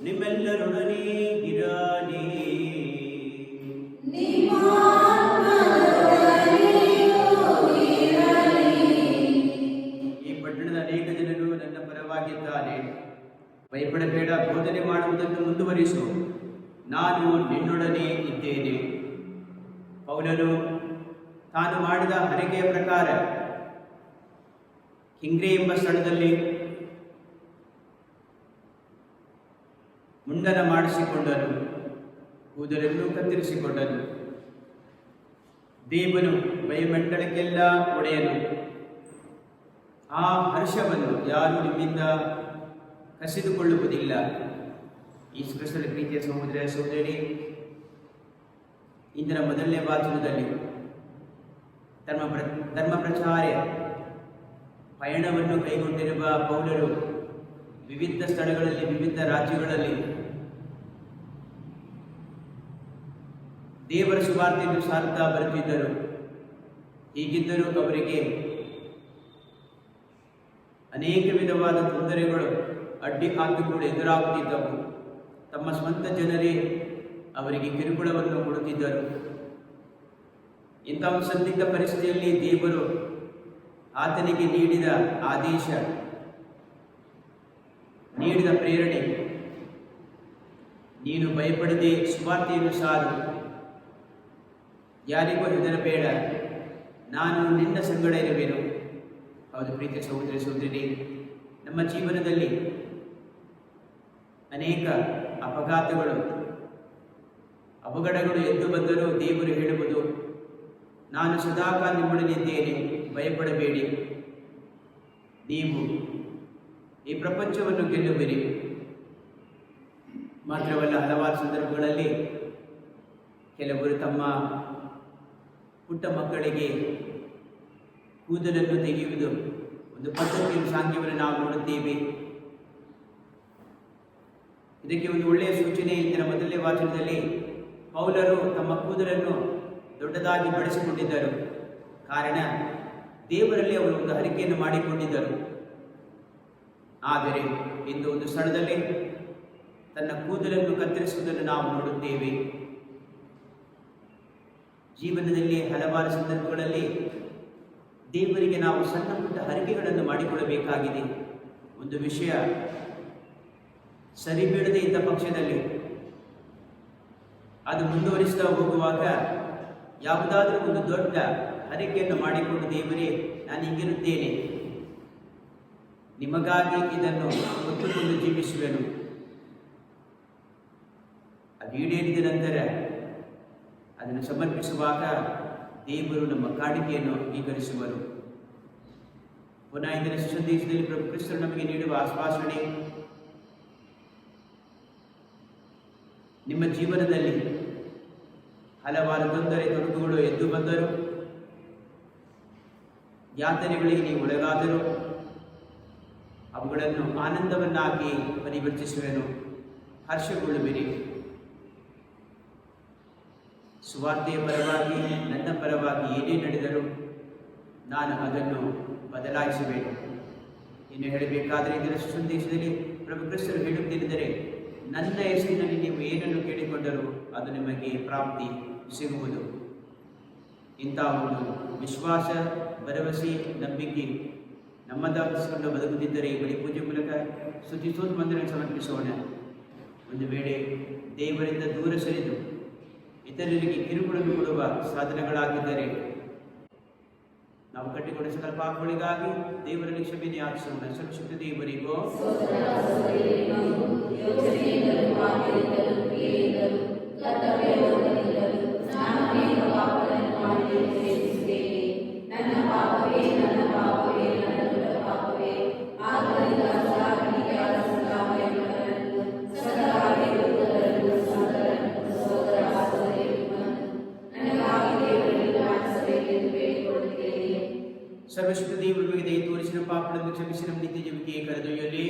ನಿಮ್ಮೆಲ್ಲರೊಡನೆ ಇರಲಿ. ಈ ಪಟ್ಟಣದ ಅನೇಕ ಜನರು ನನ್ನ ಪರವಾಗಿದ್ದಾರೆ. ಭಯಪಡಬೇಡ, ಬೋಧನೆ ಮಾಡುವುದನ್ನು ಮುಂದುವರಿಸು, ನಾನು ನಿನ್ನೊಡನೆ ಇದ್ದೇನೆ. ಪೌಲನು ತಾನು ಮಾಡಿದ ಹರಕೆಯ ಪ್ರಕಾರ ಹಿಂಗ್ರೆ ಎಂಬ ಸ್ಥಳದಲ್ಲಿ ಮುಂಡನ ಮಾಡಿಸಿಕೊಂಡನು, ಕೂದಲನ್ನು ಕತ್ತರಿಸಿಕೊಂಡನು. ದೇವನು ಭಯಮಂಡಲಕ್ಕೆಲ್ಲ ಒಡೆಯನು. ಆ ಹರ್ಷವನ್ನು ಯಾರು ನಿಮ್ಮಿಂದ ಕಸಿದುಕೊಳ್ಳುವುದಿಲ್ಲ. ಈ ಕ್ರಿಸ್ತನ ಪ್ರೀತಿಯ ಸಹೋದರ ಸಹೋದರಿ, ಇಂದಿನ ಮೊದಲನೇ ವಾಚನದಲ್ಲಿ ಧರ್ಮ ಪ್ರಚಾರ ಪಯಣವನ್ನು ಕೈಗೊಂಡಿರುವ ಪೌಲರು ವಿವಿಧ ಸ್ಥಳಗಳಲ್ಲಿ, ವಿವಿಧ ರಾಜ್ಯಗಳಲ್ಲಿ ದೇವರ ಸುವಾರ್ತೆಯನ್ನು ಸಾರುತ್ತಾ ಬರುತ್ತಿದ್ದರು. ಹೀಗಿದ್ದರೂ ಅವರಿಗೆ ಅನೇಕ ವಿಧವಾದ ತೊಂದರೆಗಳು ಅಡ್ಡಿ ಕೂಡ ಎದುರಾಗುತ್ತಿದ್ದವು. ತಮ್ಮ ಸ್ವಂತ ಜನರೇ ಅವರಿಗೆ ಕಿರುಕುಳವನ್ನು ಕೊಡುತ್ತಿದ್ದರು. ಇಂತಹ ಸಂದಿಗ್ಧ ಪರಿಸ್ಥಿತಿಯಲ್ಲಿ ದೇವರು ಆತನಿಗೆ ನೀಡಿದ ಆದೇಶ, ನೀಡಿದ ಪ್ರೇರಣೆ, ನೀನು ಭಯಪಡದೆ ಸುವಾರ್ತೆಯನ್ನು ಸಾರು, ಯಾರಿಗೂ ಹೆದರಬೇಡ, ನಾನು ನಿನ್ನ ಸಂಗಡ ಇರುವೆನು. ಹೌದು ಪ್ರೀತಿಯ ಸಹೋದರ ಸಹೋದರಿ, ನಮ್ಮ ಜೀವನದಲ್ಲಿ ಅನೇಕ ಅವಘಡಗಳು ಎದ್ದು ಬಂದರೂ ದೇವರು ಹೇಳುವುದು, ನಾನು ಸದಾಕಾಲ ನಿಮ್ಮೊಡನಿದ್ದೇನೆ, ಭಯಪಡಬೇಡಿ, ನೀವು ಈ ಪ್ರಪಂಚವನ್ನು ಗೆಲ್ಲುವಿರಿ. ಮಾತ್ರವಲ್ಲ, ಹಲವಾರು ಸಂದರ್ಭಗಳಲ್ಲಿ ಕೆಲವರು ತಮ್ಮ ಪುಟ್ಟ ಮಕ್ಕಳಿಗೆ ಕೂದಲನ್ನು ತೆಗೆಯುವುದು ಒಂದು ಪದ್ಧತಿಯ ಸಾಂಗ್ಯವನ್ನು ನಾವು ನೋಡುತ್ತೇವೆ. ಇದಕ್ಕೆ ಒಂದು ಒಳ್ಳೆಯ ಸೂಚನೆ ಇಂದಿನ ಮೊದಲನೇ ವಾಚನದಲ್ಲಿ ಪೌಲರು ತಮ್ಮ ಕೂದಲನ್ನು ದೊಡ್ಡದಾಗಿ ಬೆಳೆಸಿಕೊಂಡಿದ್ದರು. ಕಾರಣ, ದೇವರಲ್ಲಿ ಅವರು ಒಂದು ಹರಕೆಯನ್ನು ಮಾಡಿಕೊಂಡಿದ್ದರು. ಆದರೆ ಇಂದು ಒಂದು ಸ್ಥಳದಲ್ಲಿ ತನ್ನ ಕೂದಲನ್ನು ಕತ್ತರಿಸುವುದನ್ನು ನಾವು ನೋಡುತ್ತೇವೆ. ಜೀವನದಲ್ಲಿ ಹಲವಾರು ಸಂದರ್ಭಗಳಲ್ಲಿ ದೇವರಿಗೆ ನಾವು ಸಣ್ಣ ಪುಟ್ಟ ಹರಕೆಗಳನ್ನು ಮಾಡಿಕೊಳ್ಳಬೇಕಾಗಿದೆ. ಒಂದು ವಿಷಯ ಸರಿ ಬೀಳದೆ ಇದ್ದ ಪಕ್ಷದಲ್ಲಿ ಅದು ಮುಂದುವರಿಸ್ತಾ ಹೋಗುವಾಗ ಯಾವುದಾದ್ರೂ ಒಂದು ದೊಡ್ಡ ಹರಕೆಯನ್ನು ಮಾಡಿಕೊಂಡು, ದೇವರೇ ನಾನು ಹೀಗಿರುತ್ತೇನೆ, ನಿಮಗಾಗಿ ಇದನ್ನು ಹೊತ್ತುಕೊಂಡು ಜೀವಿಸುವೆನು, ಅದು ಈಡೇರಿದ ನಂತರ ಅದನ್ನು ಸಮರ್ಪಿಸುವಾಗ ದೇವರು ನಮ್ಮ ಕಾಣಿಕೆಯನ್ನು ಅಂಗೀಕರಿಸುವರು. ಪುನಃ ಇಂದಿನ ಸಂದೇಶದಲ್ಲಿ ಪ್ರಭು ಕ್ರಿಸ್ತರು ನಮಗೆ ನೀಡುವ ಆಶ್ವಾಸನೆ, ನಿಮ್ಮ ಜೀವನದಲ್ಲಿ ಹಲವಾರು ತೊಡಕುಗಳು ಎದ್ದು ಬಂದರು, ಯಾತನೆಗಳಿಗೆ ನೀವು ಒಳಗಾದರು, ಅವುಗಳನ್ನು ಆನಂದವನ್ನಾಗಿ ಪರಿವರ್ತಿಸುವೆನು, ಹರ್ಷಗೊಳ್ಳುವಿರಿ. ಸುವಾರ್ತೆಯ ಪರವಾಗಿ, ನನ್ನ ಪರವಾಗಿ ಏನೇ ನಡೆದರೂ ನಾನು ಅದನ್ನು ಬದಲಾಯಿಸುವೆನು ಇನ್ನು ಹೇಳಬೇಕಾದರೆ ಇದರ ಸಂದೇಶದಲ್ಲಿ ಪ್ರಭು ಕ್ರಿಸ್ತರು ಹೇಳುತ್ತಿದ್ದರೆ, ನನ್ನ ಹೆಸರಿನಲ್ಲಿ ನೀವು ಏನನ್ನು ಕೇಳಿಕೊಂಡರೂ ಅದು ನಿಮಗೆ ಪ್ರಾಪ್ತಿ ಸಿಗುವುದು. ಇಂಥ ಒಂದು ವಿಶ್ವಾಸ, ಭರವಸೆ, ನಂಬಿಕೆ ನಮ್ಮದಾಗಿಸಿಕೊಂಡು ಬದುಕುತ್ತಿದ್ದರೆ ಬಳಿ ಪೂಜೆ ಮೂಲಕ ಸ್ತುತಿ ಸ್ತೋತ್ರ ಸಮರ್ಪಿಸೋಣ. ಒಂದು ವೇಳೆ ದೇವರಿಂದ ದೂರ ಸರಿದು ಇತರರಿಗೆ ಕಿರುಕುಳನ್ನು ಕೊಡುವ ಸಾಧನಗಳಾಗಿದ್ದರೆ ನಾವು ಕಟ್ಟಿಕೊಂಡ ಸಕಲ ಪಾಪಗಳಿಗಾಗಿ ದೇವರಲ್ಲಿ ಕ್ಷಮೆಯನ್ನು ಯಾಚಿಸೋಣ. ಸರ್ವಶಕ್ತ ದೇವರಿಗೂ ಸರ್ವಶಕ್ತ ದೇವರು ನಮಗೆ ದಯೆ ತೋರಿಸಿದ ಪಾಪಗಳನ್ನು ಕ್ಷಮಿಸಿ ನಮ್ಮ ನಿತ್ಯ ಜೀವಕ್ಕೆ ಕರೆದೊಯ್ಯಲಿ.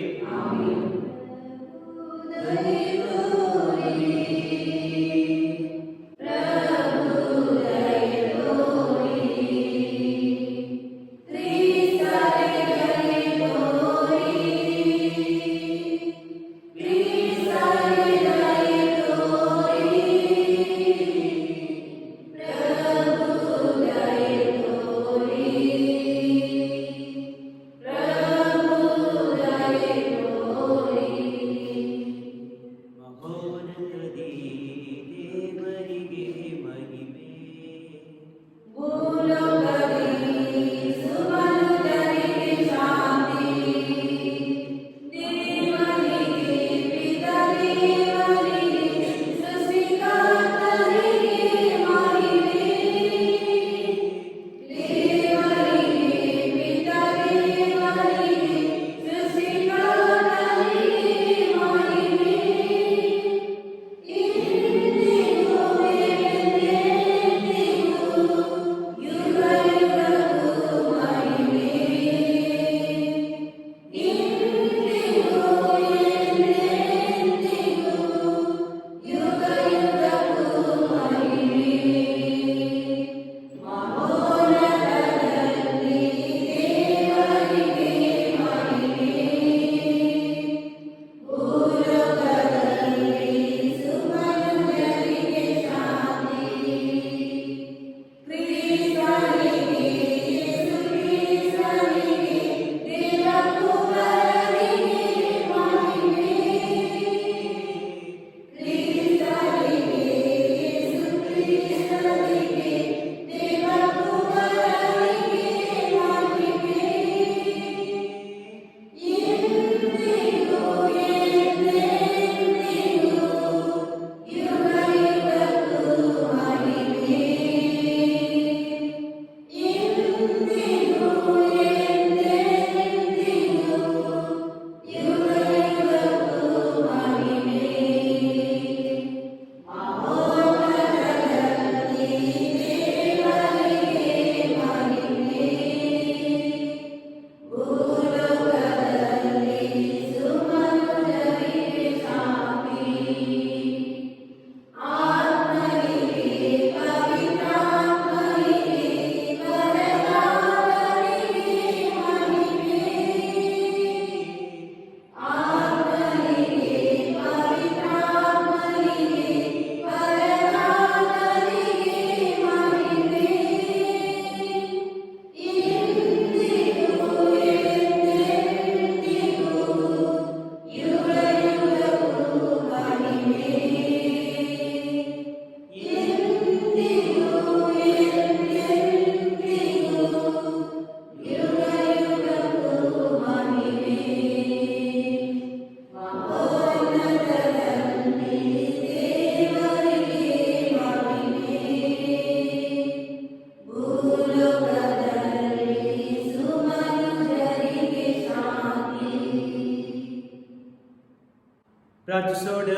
ಪ್ರಾರ್ಥಿಸೋಣ.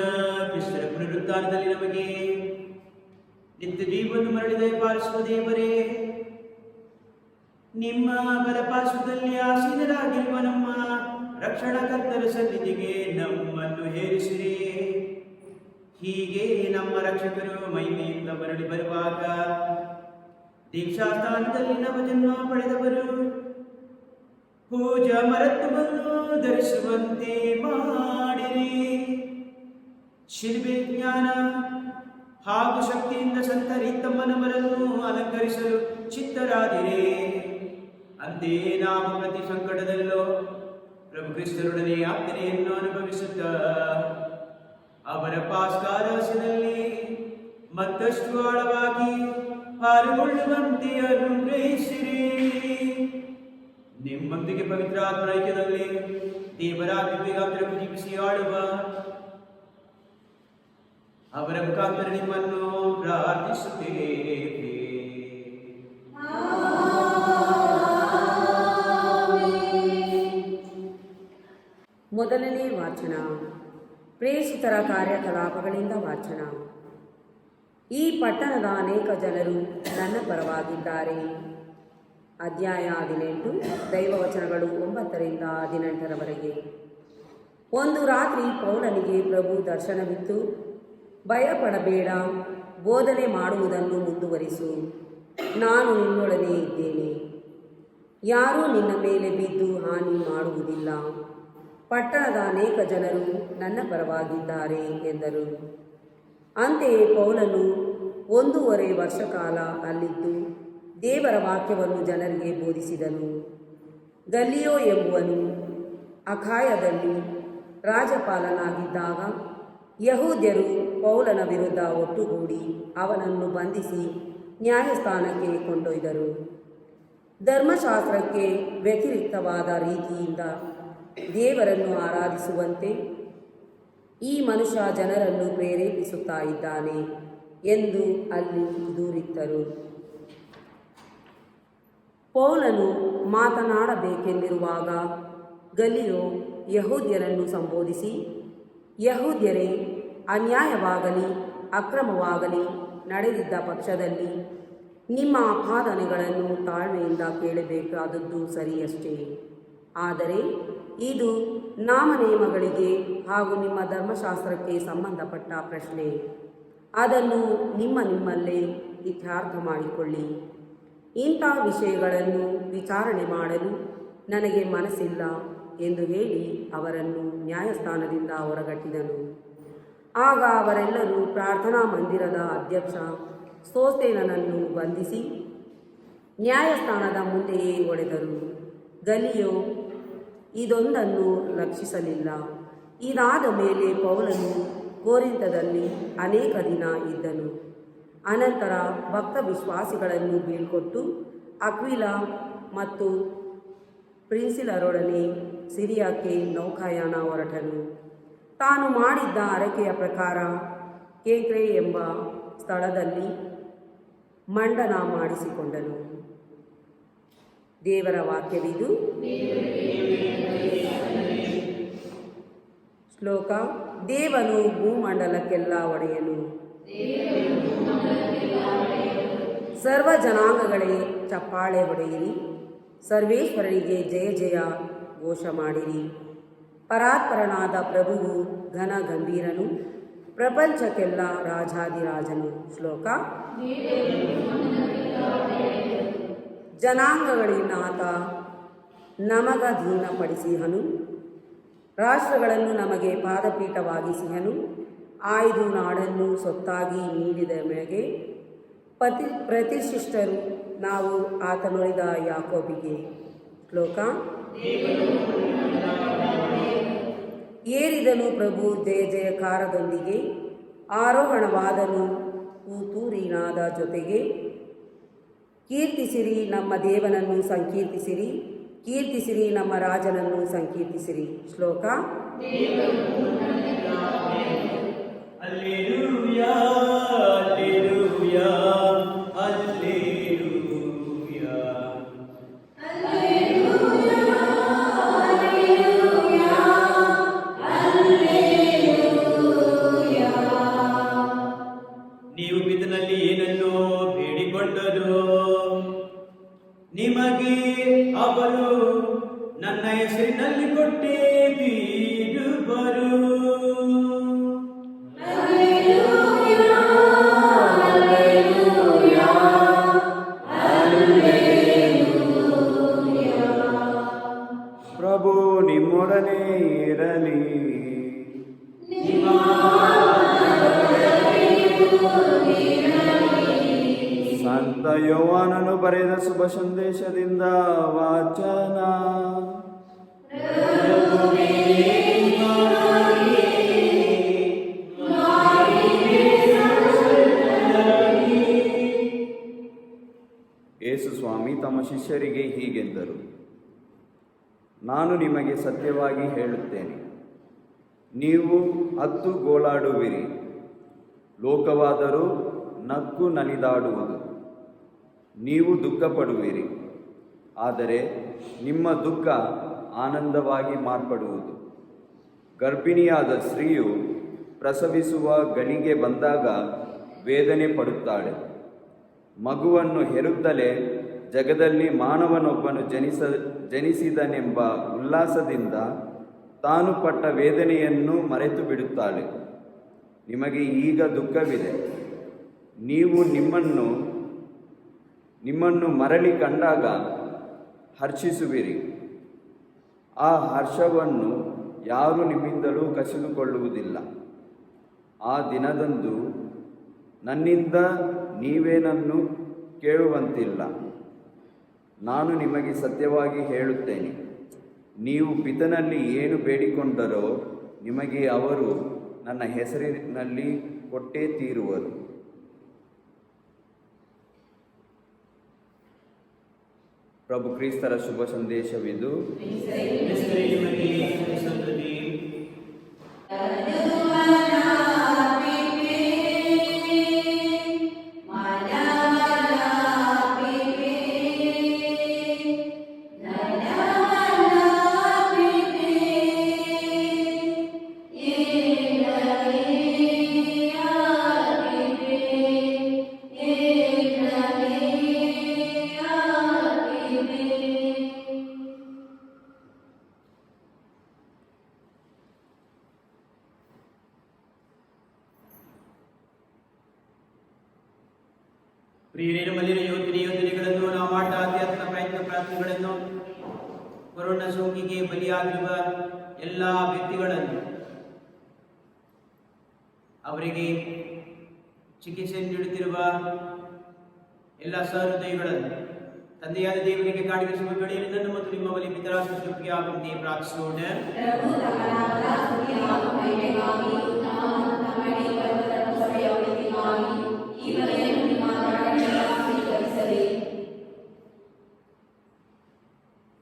ಕ್ರಿಸ್ತರ ಪುನರುತ್ಥಾನದಲ್ಲಿ ನಮಗೆ ನಿತ್ಯ ಜೀವವನ್ನು ಮರಳಿ ದಯಪಾಲಿಸುವ ದೇವರೇ, ನಿಮ್ಮ ಬಲಪಾರ್ಶ್ವದಲ್ಲಿ ಆಸೀನರಾಗಿರುವ ನಮ್ಮ ರಕ್ಷಣಕರ್ತರ ಸನ್ನಿಧಿಗೆ ನಮ್ಮನ್ನು ಹೇರಿಸಿರಿ. ಹೀಗೆ ನಮ್ಮ ರಕ್ಷಕರು ಮಹಿಮೆಯಿಂದ ಮರಳಿ ಬರುವಾಗ ದೀಕ್ಷಾಸ್ಥಾನದಲ್ಲಿ ನವಜನ್ಮ ಪಡೆದವರು ಪೂಜಾ ಮಹತ್ವವನ್ನು ಧರಿಸುವಂತೆ ಮಾಡಿರಿ. ಶಿಲ್ಬೆ ಜ್ಞಾನ ಹಾಗೂ ಶಕ್ತಿಯಿಂದ ಸಂತರಿ ತಮ್ಮ ನಮ್ಮರನ್ನು ಅಲಂಕರಿಸಲು ಚಿತ್ತರಾದಿರಿ. ಅಂತೆಯೇ ನಾವು ಪ್ರತಿ ಸಂಕಟದಲ್ಲೂ ಪ್ರಭು ಕ್ರಿಸ್ತರೊಡನೆ ಯಾತನೆಯನ್ನು ಅನುಭವಿಸುತ್ತಾ ಅವರ ಪಾಸ್ಕಾರಸ್ಯದಲ್ಲಿ ಮತ್ತಷ್ಟು ಆಳವಾಗಿ ಪಾಲ್ಗೊಳ್ಳುವಂತೆ ಅನುಗ್ರಹಿಸಿರಿ. ನಿಮ್ಮೊಂದಿಗೆ ಪವಿತ್ರಾತ್ಮನ ಐಕ್ಯದಲ್ಲಿ ದೇವರ ದಿವ್ಯಗಾತ್ರ ಜೀವಿಸಿ ಆಳುವ ಅವರ ಮುಖಾಂತರ ನಿಮ್ಮನ್ನು ಪ್ರಾರ್ಥಿಸುತ್ತೇವೆ. ಮೊದಲನೇ ವಾಚನ. ಪ್ರೇಷಿತರ ಕಾರ್ಯಕಲಾಪಗಳಿಂದ ವಾಚನ. ಈ ಪಟ್ಟಣದ ಅನೇಕ ಜನರು ನನ್ನ ಪರವಾಗಿದ್ದಾರೆ. ಅಧ್ಯಾಯ 18, ದೈವವಚನಗಳು 9ರಿಂದ 18ರವರೆಗೆ. ಒಂದು ರಾತ್ರಿ ಪೌಲನಿಗೆ ಪ್ರಭು ದರ್ಶನವಿತ್ತು, ಭಯಪಡಬೇಡ, ಬೋಧನೆ ಮಾಡುವುದನ್ನು ಮುಂದುವರಿಸು, ನಾನು ನಿನ್ನೊಡನೆ ಇದ್ದೇನೆ, ಯಾರೂ ನಿನ್ನ ಮೇಲೆ ಬಿದ್ದು ಹಾನಿ ಮಾಡುವುದಿಲ್ಲ. ಪಟ್ಟಣದ ಅನೇಕ ಜನರು ನನ್ನ ಪರವಾಗಿದ್ದಾರೆ ಎಂದರು. ಅಂತೆಯೇ ಪೌಲನು 1.5 ವರ್ಷ ಕಾಲ ಅಲ್ಲಿದ್ದು ದೇವರ ವಾಕ್ಯವನ್ನು ಜನರಿಗೆ ಬೋಧಿಸಿದನು. ಗಲ್ಲಿಯೋ ಎಂಬುವನು ಅಖಾಯದಲ್ಲಿ ರಾಜ್ಯಪಾಲನಾಗಿದ್ದಾಗ ಯಹೂದ್ಯರು ಪೌಲನ ವಿರುದ್ಧ ಒಟ್ಟುಗೂಡಿ ಅವನನ್ನು ಬಂಧಿಸಿ ನ್ಯಾಯಸ್ಥಾನಕ್ಕೆ ಕೊಂಡೊಯ್ದರು. ಧರ್ಮಶಾಸ್ತ್ರಕ್ಕೆ ವ್ಯತಿರಿಕ್ತವಾದ ರೀತಿಯಿಂದ ದೇವರನ್ನು ಆರಾಧಿಸುವಂತೆ ಈ ಮನುಷ್ಯ ಜನರನ್ನು ಪ್ರೇರೇಪಿಸುತ್ತಾ ಇದ್ದಾನೆ ಎಂದು ಅಲ್ಲಿ ದೂರಿತ್ತರು. ಪೌಲನು ಮಾತನಾಡಬೇಕೆಂದಿರುವಾಗ ಗಲ್ಲಿಯೋ ಯಹೂದ್ಯರನ್ನು ಸಂಬೋಧಿಸಿ, ಯಹೂದ್ಯರೇ, ಅನ್ಯಾಯವಾಗಲಿ ಅಕ್ರಮವಾಗಲಿ ನಡೆದಿದ್ದ ಪಕ್ಷದಲ್ಲಿ ನಿಮ್ಮ ಆಪಾದನೆಗಳನ್ನು ತಾಳ್ಮೆಯಿಂದ ಕೇಳಬೇಕಾದದ್ದು ಸರಿಯಷ್ಟೇ. ಆದರೆ ಇದು ನಾಮನೇಮಗಳಿಗೆ ಹಾಗೂ ನಿಮ್ಮ ಧರ್ಮಶಾಸ್ತ್ರಕ್ಕೆ ಸಂಬಂಧಪಟ್ಟ ಪ್ರಶ್ನೆ. ಅದನ್ನು ನಿಮ್ಮಲ್ಲೇ ಇತ್ಯರ್ಥ ಮಾಡಿಕೊಳ್ಳಿ. ಇಂಥ ವಿಷಯಗಳನ್ನು ವಿಚಾರಣೆ ಮಾಡಲು ನನಗೆ ಮನಸ್ಸಿಲ್ಲ ಎಂದು ಹೇಳಿ ಅವರನ್ನು ನ್ಯಾಯಸ್ಥಾನದಿಂದ ಹೊರಗಟ್ಟಿದನು. ಆಗ ಅವರೆಲ್ಲರೂ ಪ್ರಾರ್ಥನಾ ಮಂದಿರದ ಅಧ್ಯಕ್ಷ ಸೋಸ್ಥೇನನನ್ನು ಬಂಧಿಸಿ ನ್ಯಾಯಸ್ಥಾನದ ಮುಂದೆಯೇ ಹೊಡೆದರು. ಗಲ್ಲಿಯೋ ಇದೊಂದನ್ನು ಲಕ್ಷಿಸಲಿಲ್ಲ. ಇದಾದ ಮೇಲೆ ಪೌಲನು ಕೋರಿಂಥದಲ್ಲಿ ಅನೇಕ ದಿನ ಇದ್ದನು. ಅನಂತರ ಭಕ್ತ ವಿಶ್ವಾಸಿಗಳನ್ನು ಬೀಳ್ಕೊಟ್ಟು ಅಕ್ವಿಲ ಮತ್ತು ಪ್ರಿನ್ಸಿಲರೊಡನೆ ಸಿರಿಯಾಕ್ಕೆ ನೌಕಾಯಾನ ಹೊರಟನು. ತಾನು ಮಾಡಿದ್ದ ಹರಕೆಯ ಪ್ರಕಾರ ಕೇಂಕ್ರೆ ಎಂಬ ಸ್ಥಳದಲ್ಲಿ ಮಂಡನ ಮಾಡಿಸಿಕೊಂಡನು. ದೇವರ ವಾಕ್ಯವಿದು. ಶ್ಲೋಕ. ದೇವನು ಭೂಮಂಡಲಕ್ಕೆಲ್ಲ ಒಡೆಯನು. ಸರ್ವ ಜನಾಂಗಗಳೇ ಚಪ್ಪಾಳೆ ಹೊಡೆಯಿರಿ, ಸರ್ವೇಶ್ವರನಿಗೆ ಜಯ ಜಯ ಘೋಷ ಮಾಡಿರಿ. ಪರಾತ್ಪರನಾದ ಪ್ರಭುವು ಘನ ಗಂಭೀರನು, ಪ್ರಪಂಚಕ್ಕೆಲ್ಲ ರಾಜಾದಿರಾಜನು. ಶ್ಲೋಕ. ಜನಾಂಗಗಳಿನಾತ ನಮಗಧೀನಪಡಿಸಿಹನು, ರಾಷ್ಟ್ರಗಳನ್ನು ನಮಗೆ ಪಾದಪೀಠವಾಗಿಸಿಹನು. ಆಯ್ದು ನಾಡನ್ನು ಸೊತ್ತಾಗಿ ನೀಡಿದ ಮೇಗೆ ಪ್ರತಿಷ್ಠಿತರು ನಾವು ಆತನೊಳಿದ ಯಾಕೋಬಿಗೆ. ಶ್ಲೋಕ. ಏರಿದನು ಪ್ರಭು ಜಯ ಜಯಕಾರದೊಂದಿಗೆ, ಆರೋಹಣವಾದನು ತೂತೂರಿನಾದ ಜೊತೆಗೆ. ಕೀರ್ತಿಸಿರಿ ನಮ್ಮ ದೇವನನ್ನು ಸಂಕೀರ್ತಿಸಿರಿ, ಕೀರ್ತಿಸಿರಿ ನಮ್ಮ ರಾಜನನ್ನು ಸಂಕೀರ್ತಿಸಿರಿ. ಶ್ಲೋಕ. Hallelujah, hallelujah, hallelujah. ನೀವು ಪಿತನಲ್ಲಿ ಏನನ್ನೋ ಬೇಡಿಕೊಂಡರು, ನಿಮಗೆ ಅವರು ನನ್ನ ಹೆಸರಿನಲ್ಲಿ ಕೊಟ್ಟೇ ಬೀಡುವರು. ಇರಲಿ. ಸಂತ ಯೋಹಾನನು ಬರೆದ ಶುಭ ಸಂದೇಶದಿಂದ ವಾಚನ. ಯೇಸು ಸ್ವಾಮಿ ತಮ್ಮ ಶಿಷ್ಯರಿಗೆ ಹೀಗೆಂದರು, ನಾನು ನಿಮಗೆ ಸತ್ಯವಾಗಿ ಹೇಳುತ್ತೇನೆ, ನೀವು ಅತ್ತು ಗೋಳಾಡುವಿರಿ, ಲೋಕವಾದರೂ ನಕ್ಕು ನಲಿದಾಡುವುದು. ನೀವು ದುಃಖಪಡುವಿರಿ, ಆದರೆ ನಿಮ್ಮ ದುಃಖ ಆನಂದವಾಗಿ ಮಾರ್ಪಡುವುದು. ಗರ್ಭಿಣಿಯಾದ ಸ್ತ್ರೀಯು ಪ್ರಸವಿಸುವ ಗಳಿಗೆ ಬಂದಾಗ ವೇದನೆ ಪಡುತ್ತಾಳೆ. ಮಗುವನ್ನು ಹೆರುತ್ತಲೇ ಜಗದಲ್ಲಿ ಮಾನವನೊಬ್ಬನು ಜನಿಸಿದನೆಂಬ ಉಲ್ಲಾಸದಿಂದ ತಾನು ಪಟ್ಟ ವೇದನೆಯನ್ನು ಮರೆತು ಬಿಡುತ್ತಾಳೆ. ನಿಮಗೆ ಈಗ ದುಃಖವಿದೆ, ನೀವು ನಿಮ್ಮನ್ನು ಮರಳಿ ಕಂಡಾಗ ಹರ್ಷಿಸುವಿರಿ. ಆ ಹರ್ಷವನ್ನು ಯಾರು ನಿಮ್ಮಿಂದಲೂ ಕಸಿದುಕೊಳ್ಳುವುದಿಲ್ಲ. ಆ ದಿನದಂದು ನನ್ನಿಂದ ನೀವೇನನ್ನು ಕೇಳುವಂತಿಲ್ಲ. ನಾನು ನಿಮಗೆ ಸತ್ಯವಾಗಿ ಹೇಳುತ್ತೇನೆ, ನೀವು ಪಿತನಲ್ಲಿ ಏನು ಬೇಡಿಕೊಂಡರೋ ನಿಮಗೆ ಅವರು ನನ್ನ ಹೆಸರಿನಲ್ಲಿ ಕೊಟ್ಟೇ ತೀರುವರು. ಪ್ರಭು ಕ್ರಿಸ್ತರ ಶುಭ ಸಂದೇಶವಿದು. ಪ್ರಿಯರೇ, ನಮ್ಮಲ್ಲಿನ ಯೋಜನೆಗಳನ್ನು ನಾವು ಮಾಡಿದ ಆಧ್ಯಾತ್ಮ ಪ್ರಾರ್ಥನೆಗಳನ್ನು ಕೊರೋನಾ ಸೋಂಕಿಗೆ ಬಲಿಯಾಗಿರುವ ಎಲ್ಲ ವ್ಯಕ್ತಿಗಳನ್ನು, ಅವರಿಗೆ ಚಿಕಿತ್ಸೆ ನೀಡುತ್ತಿರುವ ಎಲ್ಲ ಸಹೃದಯಗಳನ್ನು ತಂದೆಯಾದ ದೇವರಿಗೆ ಕಾಣಿಕೆ ಶುಭಗಳಿಂದ ನನ್ನ ಮತ್ತು ನಿಮ್ಮ ಬಳಿ ಪಿತರಾಷ್ಟ್ರಕ್ಕೆ ಆಗುವಂತೆ ಪ್ರಾರ್ಥಿಸೋಣ.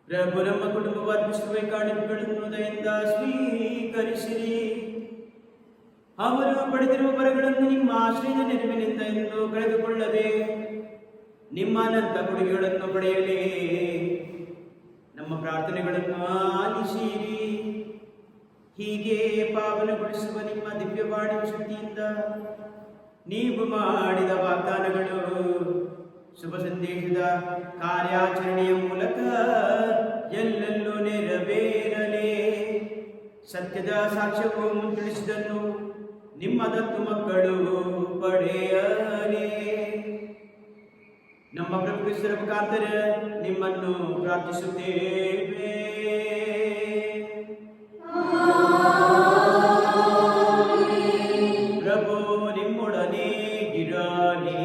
ಪ್ರಭು ನಮ್ಮ ಕುಟುಂಬ ಅರ್ಪಿಸುವ ಕಾಣಿಕೆಗಳನ್ನು ದಯಿಂದ ಸ್ವೀಕರಿಸಿರಿ. ಅವರು ಪಡೆದಿರುವ ವರಗಳನ್ನು ನಿಮ್ಮ ಆಶ್ರಯದ ನೆರವಿನಿಂದ ಎಂದು ಕಳೆದುಕೊಳ್ಳದೆ ನಿಮ್ಮ ಅನಂತ ಕೊಡುಗೆಗಳನ್ನು ಪಡೆಯಲಿ. ನಮ್ಮ ಪ್ರಾರ್ಥನೆಗಳನ್ನು ಆಲಿಸಿರಿ. ಹೀಗೆ ಪಾವನಗೊಳಿಸುವ ನಿಮ್ಮ ದಿವ್ಯವಾಣಿ ಶಕ್ತಿಯಿಂದ ನೀವು ಮಾಡಿದ ವಾಗ್ದಾನಗಳು ಶುಭ ಸಂದೇಶದ ಕಾರ್ಯಾಚರಣೆಯ ಮೂಲಕ ಎಲ್ಲೆಲ್ಲೂ ನೆರವೇರಲಿ. ಸತ್ಯದ ಸಾಕ್ಷ್ಯವು ಮುಂತಿಳಿಸಿದನ್ನು ನಿಮ್ಮ ದತ್ತು ಮಕ್ಕಳು ಪಡೆಯಲಿ. ನಮ್ಮ ಪ್ರಭು ಕ್ರಿಸ್ತರ ಮುಖಾಂತರ ನಿಮ್ಮನ್ನು ಪ್ರಾರ್ಥಿಸುತ್ತೇವೆ. ಪ್ರಭು ನಿಮ್ಮೊಡನೆ ಇರಲಿ.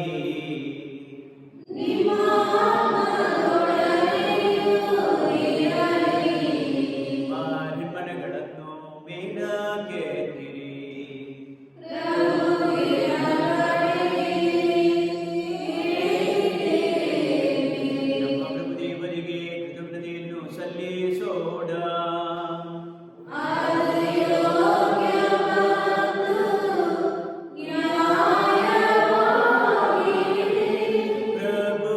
ಮನಗಳನ್ನು ಮೇಲಕ್ಕೆತ್ತಿರಿ. ನಮ್ಮ ಪ್ರಭು ದೇವರಿಗೆ ಕೃತಜ್ಞತೆಯನ್ನು ಸಲ್ಲಿಸೋಣ. ಪ್ರಭು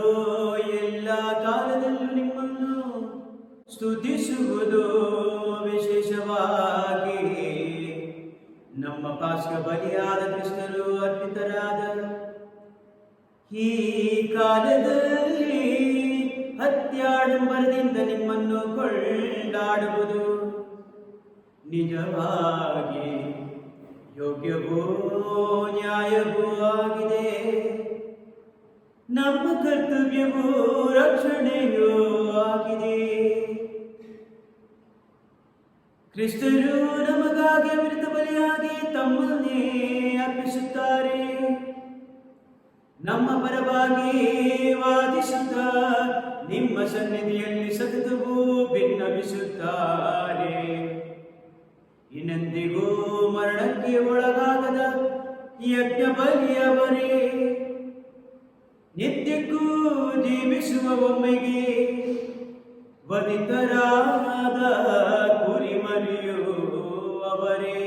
ಎಲ್ಲ ಕಾಲದಲ್ಲೂ ನಿಮ್ಮನ್ನು ಸ್ತುತಿಸುವುದು, ವಿಶೇಷವಾಗಿ ನಮ್ಮ ಪಾಸ್ಕ ಬಲಿಯಾದ ಕ್ರಿಸ್ತರು ಅರ್ಪಿತರಾದ ಈ ಕಾಲದಲ್ಲಿ ಅತ್ಯಾಡಂಬರದಿಂದ ನಿಮ್ಮನ್ನು ಕೊಂಡಾಡುವುದು ನಿಜವಾಗಿ ಯೋಗ್ಯವೂ ನ್ಯಾಯವೂ ಆಗಿದೆ. ನಮ್ಮ ಕರ್ತವ್ಯವೂ ರಕ್ಷಣೆಯೂ ಆಗಿದೆ. ಕ್ರಿಸ್ತರು ನಮಗಾಗಿ ಅಮೃತ ಬಲಿಯಾಗಿ ತಮ್ಮನ್ನೇ ಅರ್ಪಿಸುತ್ತಾರೆ. ನಮ್ಮ ಪರವಾಗಿ ವಾದಿಸುತ್ತ ನಿಮ್ಮ ಸನ್ನಿಧಿಯಲ್ಲಿ ಸತತವೂ ಭಿನ್ನವಿಸುತ್ತಾರೆ. ಇನ್ನೆಂದಿಗೂ ಮರಣಕ್ಕೆ ಒಳಗಾಗದ ಯಜ್ಞ ಬಲಿಯವರೇ, ನಿತ್ಯಕ್ಕೂ ಜೀವಿಸುವ ಒಮ್ಮೆಗೆ ವಧಿತರಾದ ಕುರಿಮರಿಯೂ ಅವರೇ.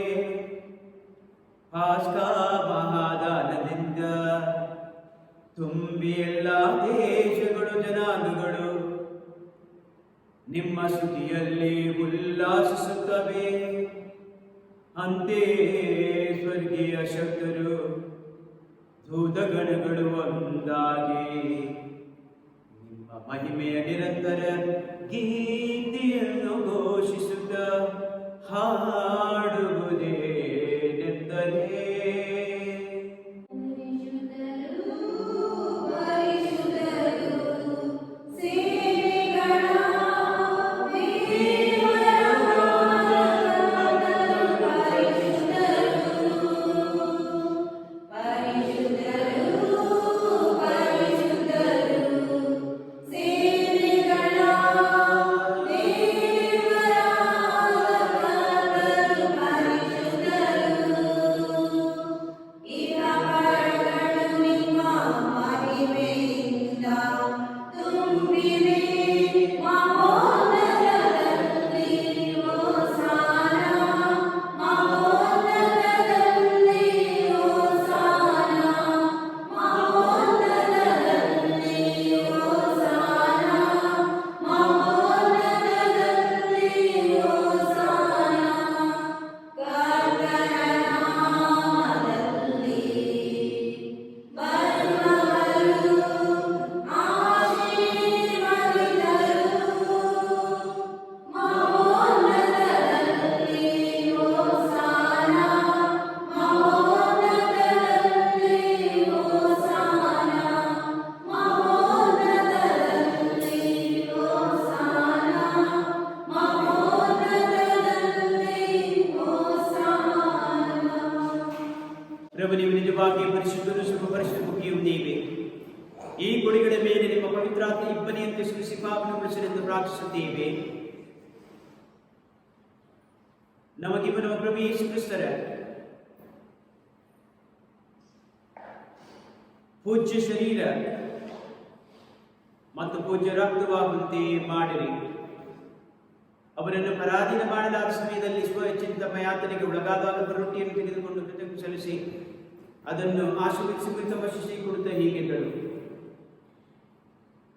ಪಾಸ್ಕಾ ಮಹಾದಾನದಿಂದ ತುಂಬಿ ಎಲ್ಲ ದೇಶಗಳು ಜನಾಂಗಗಳು ನಿಮ್ಮ ಸ್ತುತಿಯಲ್ಲಿ ಉಲ್ಲಾಸಿಸುತ್ತವೆ. ಅಂತೆ ಸ್ವರ್ಗೀಯ ಶಕ್ತರು ದೂತಗಣಗಳು ಒಂದಾಗಿ ನಿಮ್ಮ ಮಹಿಮೆಯ ನಿರಂತರ ಗೀತೆಯನ್ನು ಘೋಷಿಸುತ್ತ ಹಾಡುವುದೇನೆಂದರೆ, ಪ್ರಭು, ನೀವು ನಿಜವಾಗಿ ಪರಿಶುದ್ಧರು, ಶುಭಪರಿಶುದ್ಧಿಯೂ ನೀವೇ. ಈ ಕೊಡಿಗಳ ಮೇಲೆ ನಿಮ್ಮ ಪವಿತ್ರಾತ್ಮ ಇಬ್ಬನಿಯಂತೆ ಸುರಿಸಿ ಪಾವನಗೊಳಿಸಲೆಂದು ಪ್ರಾರ್ಥಿಸುತ್ತೇವೆ. ನಮಗಿಬ್ಬ ನಮ್ಮ ಪ್ರಭು ಯೇಸು ಕ್ರಿಸ್ತರ ಪೂಜ್ಯ ಶರೀರ ಮತ್ತು ಪೂಜ್ಯ ರಕ್ತವಾಗುವಂತೆ ಮಾಡಿರಿ. ಅವರನ್ನು ಪರಾಧೀನ ಮಾಡಲಾದ ಸಮಯದಲ್ಲಿ ಸ್ವಚಿಂತ ಯಾತನೆಗೆ ಒಳಗಾದಾಗ ರೊಟ್ಟಿಯನ್ನು ತೆಗೆದುಕೊಂಡು ಕೃತಜ್ಞತೆ ಸಲ್ಲಿಸಿ ಅದನ್ನು ಆಶೀರ್ವದಿಸಿ ತಮ್ಮ ಶಿಷ್ಯರಿಗೆ ಕೊಡುತ್ತಾ ಹೀಗೆಂದರು,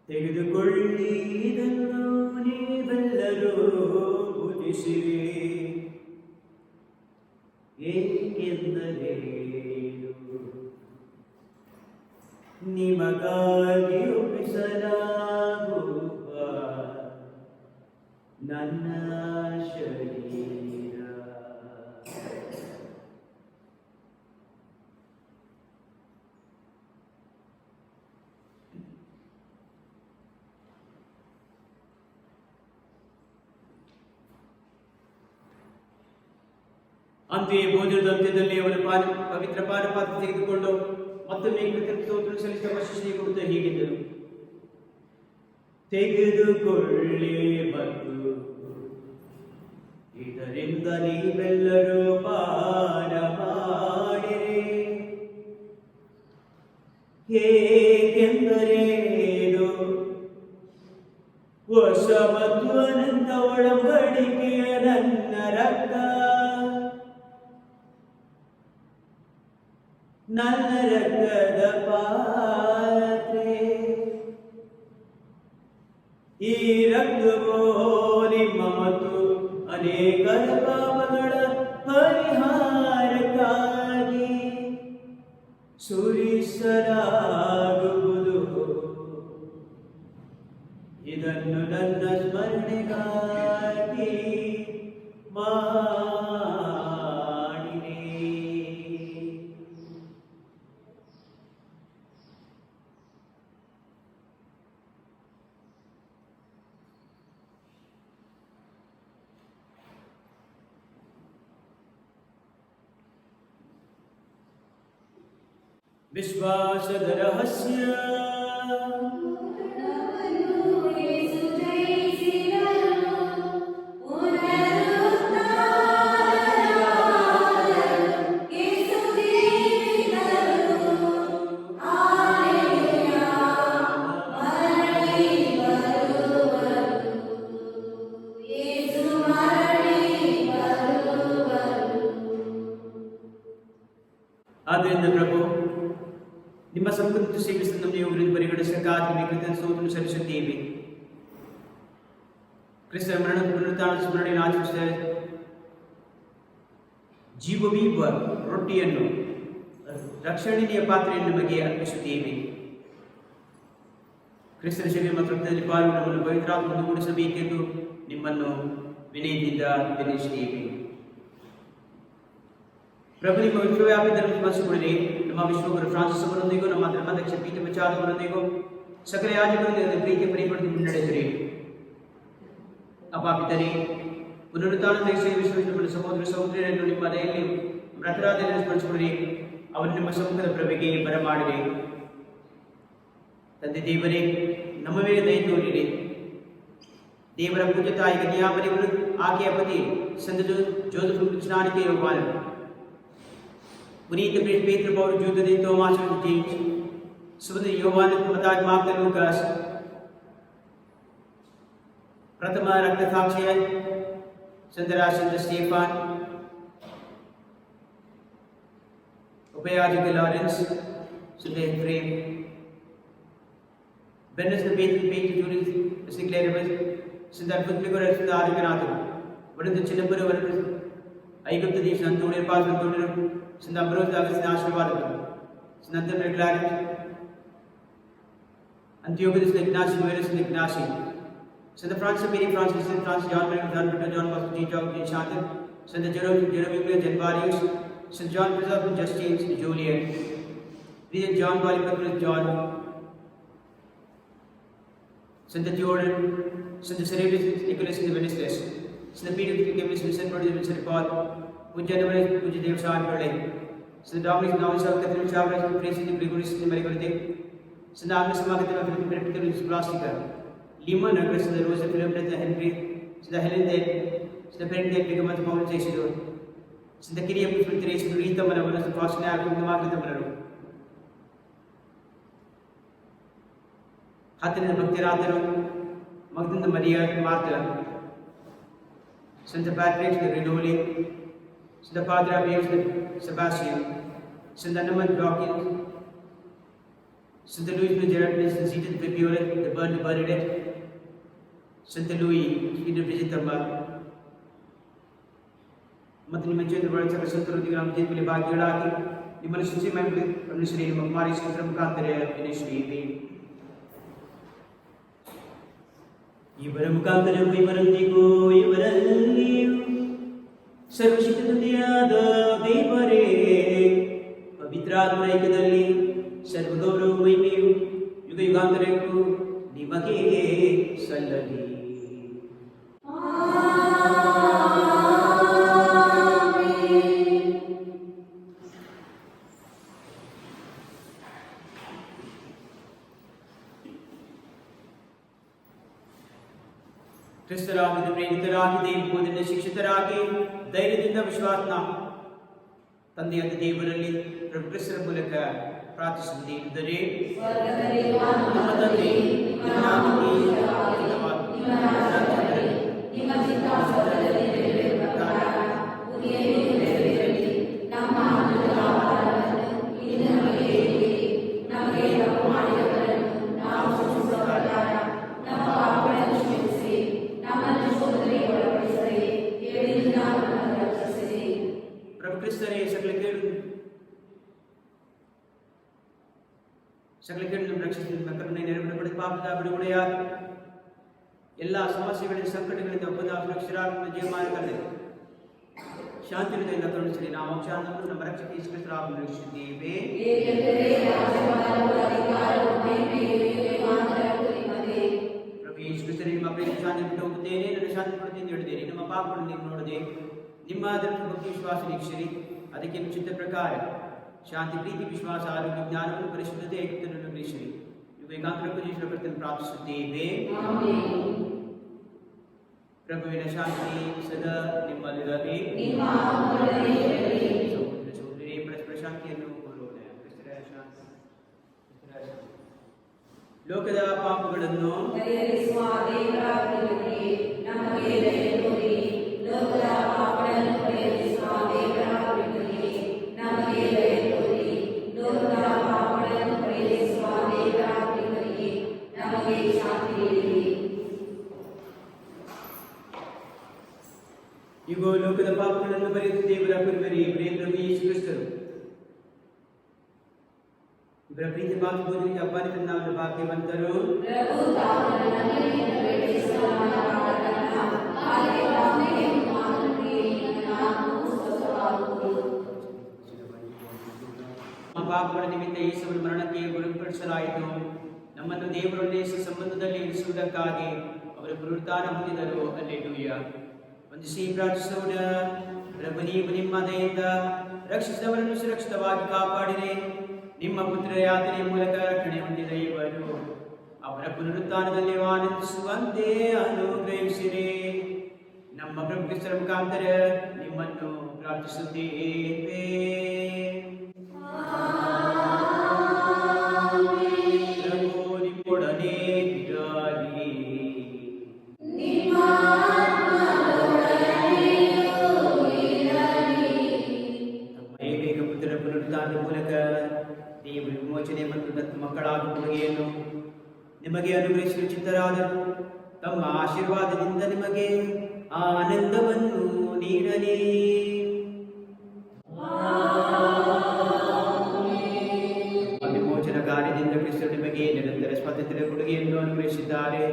ತೆಗೆದುಕೊಳ್ಳಿ, ಇದನ್ನು ನೀವೆಲ್ಲರೂ ಭುಜಿಸಿರಿ, ಏಕೆಂದರೆ ನಿಮಗಾಗಿ ಒಪ್ಪಿಸಲಾಗುವ ನನ್ನ ಶರೀರ. ಅಂತೆಯೇ ಭೋಜನದ ಅಂತ್ಯದಲ್ಲಿ ಅವರ ಪವಿತ್ರ ಪಾನಪಾತ್ರ ತೆಗೆದುಕೊಂಡು ಮತ್ತೊಮ್ಮೆ ಕೃತಜ್ಞತೆ ಸಲ್ಲಿಸಿ ತಮ್ಮ ಶಿಷ್ಯರಿಗೆ ಕೊಡುತ್ತಾ ಹೀಗೆಂದರು, ತೆಗೆದುಕೊಳ್ಳಿ ಮತ್ತು ಇದರಿಂದ ನೀವೆಲ್ಲರೂ ಪಾನ ಮಾಡಿರಿ, ಏಕೆಂದರೆ ಇದು ಹೊಸ ಮತ್ತು ಅನಂತ ಒಡಂಬಡಿಕೆಯ ನನ್ನ ರಕ್ತ, ನನ್ನ ರಕ್ತದ ಪಾತ್ರೆ. ಈ ರಕ್ತವು ನಿಮ್ಮ ಮತ್ತು ಅನೇಕರ ಪಾಪಗಳ ಪರಿಹಾರಕ್ಕಾಗಿ ಸುರಿಸಲಾಗುವುದು. ಇದನ್ನು ನನ್ನ ಸ್ಮರಣೆಗಾಗಿ ಮಾಡಿರಿ. ವಿಶ್ವಾಸದ ರಹಸ್ಯ. ಆದ್ದರಿಂದ ಪ್ರಭು, ನಿಮ್ಮ ಸಂಪತ್ತು ಸೇವಿಸಿದ ನಮಗೆ ಅವರಿಂದ ಪರಿಗಣಿಸಕ್ಕಾಗಿ ನಿಮಗೆ ಕೃತಜ್ಞ ಸ್ತೋತ್ರವನ್ನು ಸಲ್ಲಿಸುತ್ತೇವೆ. ಕ್ರಿಸ್ತರ ಮರಣ ಪುನರುತ್ಥಾನದ ಸ್ಮರಣೆಯನ್ನು ಆಚರಿಸಿದ ಜೀವವೀವ ರೊಟ್ಟಿಯನ್ನು, ರಕ್ಷಣೆಯ ಪಾತ್ರೆಯನ್ನು ನಿಮಗೆ ಅರ್ಪಿಸುತ್ತೇವೆ. ಕ್ರಿಸ್ತರ ಶರೀರ ಮತ್ತು ರಕ್ತದಲ್ಲಿ ಪಾಲ್ಗೊಳ್ಳುವ ಪವಿತ್ರಾತ್ಮವನ್ನು ಮೂಡಿಸಬೇಕೆಂದು ನಿಮ್ಮನ್ನು ವಿನಯದಿಂದ ವಿನಯಿಸುತ್ತೇವೆ. ಪ್ರಭು, ನಿಮ್ಮ ವಿಶ್ವವ್ಯಾಪಿ ಧರ್ಮ ಸ್ಮರಿಸಿಕೊಳ್ಳಿರಿ. ನಮ್ಮ ವಿಶ್ವಗುರು ಫ್ರಾನ್ಸಿಸ್ ಅವರೊಂದಿಗೂ ನಮ್ಮ ಧರ್ಮಾಧ್ಯಕ್ಷ ಪೀಠ ಅವರೊಂದಿಗೂ ಸಕಲ ಯಾಜಕರೊಂದಿಗೆ ಪ್ರೀತಿ ಪರಿಪಡಿಸಿ ಮುನ್ನಡೆಸಿರಿ. ಅಪಾಪಿತರೇ, ಪುನರುತ್ಥಾನದ ವಿಶ್ವವಿದ್ಯಾಲಯದ ಸಹೋದರ ಸಹೋದರಿಯರನ್ನು ನಿಮ್ಮ ದಯೆಯಲ್ಲಿ ಮೃತರಾದೆಯನ್ನು ಸ್ಮರಿಸಿಕೊಳ್ಳಿರಿ. ಅವರು ನಿಮ್ಮ ಸಮ್ಮುಖದ ಪ್ರಭೆಗೆ ಬರಮಾಡಿರಿ. ತಂದೆ ದೇವರೇ, ನಮ್ಮ ಮೇಲೆ ದಯ ತೋರಿರಿ. ದೇವರ ಪೂಜ್ಯ ತಾಯಿ ಕನ್ಯಾಮರಿಗಳು, ಆಕೆಯ ಪತಿ ಸಂತ ಜೋಸೆಫ್ ಸ್ನಾನಿಕೆ ಯೋಹಾನ, पुनीत पेत्र पौल जूत दिन तोमास जेम्स, सुबह योहान मत्ताई मार्क लूकास, प्रथम रक्त साक्षी संतराज संत स्टेफन, उपयाजक लॉरेंस, संत एफ्रेम, बेनस पेत्र जूलियस सिक्लेरबस, संत पुत्लिको संत आदिनाथ, वरुण चिन्नपुर वरुण ಐಗುಪ್ತ ದೇಶ ಅಂತೋಣಿಯ ಪಾಸ್ ಅಂತೋಣಿಯ ಸಂತ ಅಂಬ್ರೋಸ್ ಅಗಸ್ತಿನ ಆಶೀರ್ವಾದಗಳು, ಸಂತ ರೆಗ್ಲಾರಿ ಅಂತ್ಯೋಕಸ್ ಇಗ್ನಾಸಿ ವೇರಸ್ ಇಗ್ನಾಸಿ, ಸಂತ ಫ್ರಾನ್ಸಿಸ್ ಮೇರಿ ಫ್ರಾನ್ಸಿಸ್, ಸಂತ Francis John Mary John Peter John Bosco ಜಿ ಜಾನ್ ಜಿ ಶಾಂತನ್, ಸಂತ ಜೆರೋಮಿಯೋ ಜನ್ವಾರಿಯಸ್, ಸಂತ ಜಾನ್ ಪ್ರಿಸರ್ವ್ ಜಸ್ಟಿನ್ಸ್ ಜೂಲಿಯನ್, ವಿಲಿಯಂ ಜಾನ್ ಬಾಲಿಪರ್ ಜಾನ್, ಸಂತ ಜೋರ್ಡನ್, ಸಂತ ಸೆರೆಬಿಯಸ್ ನಿಕೋಲಸ್ ವೆನಿಸ್ಲೆಸ್, संत पीटर के विंसेंट प्रोड्यूस विंसेंट पॉल, पूज्य नवरे पूज्य देव शान पड़े, संत Dominic novice of Catholic Charles president Gregorius ने मेरे करते, संत आत्मा समागत में फिलिप प्रेपिटल प्लास्टिक, लीमन नगर संत रोज फिलिप ने हेनरी, संत हेलेन दे, संत पेरेंट दे बिगमत पॉल जैसे संत किरिया पुत्र तेरेस रीता मना वनस फास्टने आर्किंग मार्ग तमरु, हाथने भक्ति रातरो, मगदंद मरिया Marta, Santa Patrick de Rinoli, Santa Padre Abius de Sebastian, Santa Anna Dawkins, Santa Louis de Gerard, Santa Zita de Violet, the Burn de Bernadette, Santa Louis, Peter Visitorma, Matni Manchester World Santa Santa Rudigram, Jimmy Bagiraki, Nimanasi Member, Ministry of Maris from Kantare, Ministry. ಇವರ ಮುಖಾಂತರವೂ ಇವರೊಂದಿಗೂ ಇವರಲ್ಲಿಯೂ ಸರ್ವಶಕ್ತ ತಂದೆಯಾದ ದೇವರೇ, ಪವಿತ್ರಾತ್ಮ ಐಕ್ಯದಲ್ಲಿ ಸರ್ವಗೌರವ ಮಹಿಮೆಯು ಯುಗ ಯುಗಾಂತರಕ್ಕೂ ನಿಮಗೆ ಸಲ್ಲಲಿ. ಕ್ರಿಸ್ತರಾಗಿದ್ದ ಪ್ರೇರಿತರಾಗಿ ಬೋಧನೆ ಶಿಕ್ಷಿತರಾಗಿ ಧೈರ್ಯದಿಂದ ವಿಶ್ವಾಸನ ತಂದೆಯಾದ ದೇವರಲ್ಲಿ ಪ್ರಭು ಕ್ರಿಸ್ತರ ಮೂಲಕ ಪ್ರಾರ್ಥಿಸುವುದೇನೆಂದರೆ, ನಮ್ಮ ತಂದೆ ಸಕಲ ಕೇಡು ರಕ್ಷಿಸಿದ ಕರುಣೆ ನೆರವೇರಿಸಬೇಡಿ. ಪಾಪದ ಬಿಡುಗಡೆಯಾಗಿ ಎಲ್ಲ ಸಮಸ್ಯೆಗಳಿಂದ ಸಂಕಟಗಳಿಂದ ಒಬ್ಬದ ಸುರಕ್ಷಿತರಾಗಿ ಜೀವಮಾನದಲ್ಲಿ ಶಾಂತಿಯಿಂದ ಕರುಣಿಸಲಿ. ನಾವು ಶಾಂತವನ್ನು ನಮ್ಮ ರಕ್ಷಕ ಯೇಸು ಕ್ರಿಸ್ತರಾಗಿ ನಿರೀಕ್ಷಿಸುತ್ತೇವೆ. ಪ್ರಭು ಯೇಸು ಕ್ರಿಸ್ತರೇ, ನಿಮ್ಮ ಪ್ರೇಮ ಶಾಂತಿ ಬಿಟ್ಟು ಹೋಗುತ್ತೇನೆ, ನನ್ನ ಶಾಂತಿ ಕೊಡುತ್ತೇನೆ ಎಂದು ಹೇಳಿದ್ದೇನೆ. ನಮ್ಮ ಪಾಪಗಳನ್ನು ನೀವು ನೋಡದೆ ನಿಮ್ಮ ಭಕ್ತಿ ವಿಶ್ವಾಸ ನಿರೀಕ್ಷಿಸಿರಿ. ಅದಕ್ಕೆ ಚಿತ್ತ ಪ್ರಕಾರ ಶಾಂತಿ, ಪ್ರೀತಿ, ವಿಶ್ವಾಸ, ಆರೋಗ್ಯ, ಜ್ಞಾನವನ್ನು, ಪರಿಶುದ್ಧತೆ, ಏಕತ್ವವನ್ನು ಅನುಗ್ರಹಿಸಿರಿ. ಇವು ಏಕಾಂತರಕ್ಕೂ ಈಶ್ವರ ಕರ್ತನ ಪ್ರಾರ್ಥಿಸುತ್ತೇವೆ. ಪ್ರಭುವಿನ ಶಾಂತಿ ಸದಾ ನಿಮ್ಮಲ್ಲಿರಲಿ. ಸಹೋದರ ಸಹೋದರಿ, ಪರಸ್ಪರ ಶಾಂತಿಯನ್ನು ಕೋರೋಣ. ಕ್ರಿಸ್ತರ ಶಾಂತಿ. ಲೋಕದ ಪಾಪಗಳನ್ನು ಪರಿಹರಿಸುವ ದೇವರ ಕೃಪೆಗೆ ನಮಗೆ ದಯೆ ತೋರಿ. ಲೋಕದ ಪಾಪಗಳನ್ನು ಪರಿಹರಿಸುವ ದೇವರ ಕೃಪೆಗೆ ನಮಗೆ ದಯೆ ತೋರಿ. ಲೋಕದ ಪಾಪಗಳನ್ನು ಪರಿಹರಿಸುವ ದೇವರ ಕೃಪೆಗೆ ನಮಗೆ ಶಾಂತಿ ನೀಡಿರಿ. ಇಗೋ, ಲೋಕದ ಪಾಪಗಳನ್ನು ಬರೆದು ದೇವರ ಕುರಿಮರಿ ಪ್ರೇಮ ಯೇಸು ಕ್ರಿಸ್ತರು ಇವರ ಪ್ರೀತಿ ಮಾತು ಬೋಧನೆಗೆ ಅಬ್ಬಾನಿತ ನಾವು ಭಾಗ್ಯವಂತರು. ಪ್ರಭು ತಾನು ನನ್ನನ್ನು ಪ್ರವೇಶಿಸುವವನ ಪಾಪಗಳನ್ನ ಹಾಗೆ ವಾಸನೆಯನ್ನು ಮಾತನಾಡಿ ನಾನು ಸ್ವಸ್ಥವಾಗುವುದು. ನಮ್ಮ ಪಾಪಗಳ ನಿಮಿತ್ತ ಯೇಸುವಿನ ಮರಣಕ್ಕೆ ಗುರುಪಡಿಸಲಾಯಿತು. ನಮ್ಮನ್ನು ದೇವರೊಂದಿಗೆ ಸಂಬಂಧದಲ್ಲಿ ಇರಿಸುವುದಕ್ಕಾಗಿ ಅವರು ಪುನರುತ್ಥಾನ ಹೊಂದಿದರು. ಅಲ್ಲೇಲೂಯಾ. ವಂದಿಸಿ ಪ್ರಾರ್ಥಿಸೋಣ. ಪ್ರಭು, ನೀವು ನಿಮ್ಮ ದಯೆಯಿಂದ ರಕ್ಷಿಸಿದವರನ್ನು ಸುರಕ್ಷಿತವಾಗಿ ಕಾಪಾಡಿರಿ. ನಿಮ್ಮ ಪುತ್ರ ಯಾತ್ರೆಯ ಮೂಲಕ ರಕ್ಷಣೆ ಹೊಂದಿದ ಇವರು ಅವರ ಪುನರುತ್ಥಾನದಲ್ಲಿ ಆನಂದಿಸುವಂತೆ ಅನುಗ್ರಹಿಸಿರಿ. ನಮ್ಮ ಪ್ರಭು ಕ್ರಿಸ್ತರ ಮುಖಾಂತರ ನಿಮ್ಮನ್ನು ಪ್ರಾರ್ಥಿಸುತ್ತೇವೆ. ಪ್ರಭು ನಿಮ್ಮೊಡನೆ ಇರಲಿ. ಏಕೈಕ ಪುತ್ರರ ಪುನರುತ್ಥಾನದ ಮೂಲಕ ದೇವ ವಿಮೋಚನೆ ಮತ್ತು ದತ್ತು ಮಕ್ಕಳಾಗುವ ಕೊಡುಗೆಯನ್ನು ನಿಮಗೆ ಅನುಗ್ರಹಿಸಲು ಚಿತ್ತರಾದರು. ತಮ್ಮ ಆಶೀರ್ವಾದದಿಂದ ನಿಮಗೆ ಆನಂದವನ್ನು ನೀಡಲಿ. ವಿಮೋಚನ ಕಾರ್ಯದಿಂದ ಕ್ರಿಸ್ತರು ನಿಮಗೆ ನಿರಂತರ ಸ್ವಾತಂತ್ರ್ಯ ಕೊಡುಗೆಯನ್ನು ಅನುಗ್ರಹಿಸಿದ್ದಾರೆ.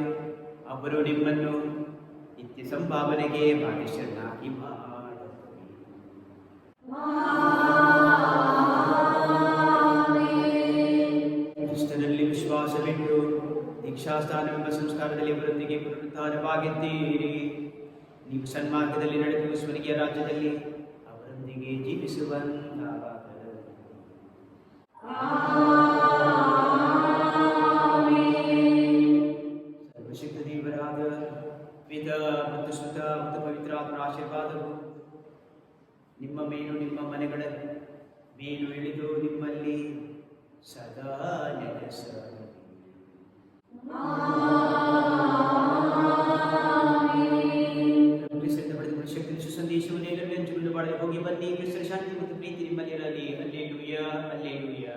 ಅವರು ನಿಮ್ಮನ್ನು ನಿತ್ಯ ಸಂಭಾವನೆಗೆ ಭಾಗ್ಯಶರನ್ನಾಗಿ ಕ್ರಿಸ್ತನಲ್ಲಿ ವಿಶ್ವಾಸವಿಟ್ಟು ದೀಕ್ಷಾಸ್ಥಾನವೆಂಬ ಸಂಸ್ಕಾರದಲ್ಲಿ ಅವರೊಂದಿಗೆ ಪುನರುತ್ಥಾನವಾಗಿದ್ದೀರಿ. ನೀವು ಸನ್ಮಾರ್ಗದಲ್ಲಿ ನಡೆದು ಸ್ವರ್ಗೀಯ ರಾಜ್ಯದಲ್ಲಿ ಅವರೊಂದಿಗೆ ಜೀವಿಸುವಂತಾಗಲಿ. ಸರ್ವಶಕ್ತ ದೇವರಾದ ಪಿತ ಮತ್ತು ಸುತ ಮತ್ತು ಪವಿತ್ರಾತ್ಮರ ಆಶೀರ್ವಾದವು ನಿಮ್ಮ ಮೇಲೂ ನಿಮ್ಮ ಮನೆಗಳ ಮೇಲೂ ಇಳಿದು ನಿಮ್ಮಲ್ಲಿ ಸದಾ ನೆಲೆಸಲಿ. ಶಕ್ತಿ ಸಂದೇಶವನ್ನು ಎಲ್ಲರೂ ಹಂಚಿಕೊಂಡು ಮಾಡಲು ಹೋಗಿ ಬನ್ನಿ. ಕ್ರಿಸ್ತರ ಶಾಂತಿ ಮತ್ತು ಪ್ರೀತಿ ನಿಮ್ಮಲ್ಲಿ ಇರಲಿ. Alleluia, alleluia.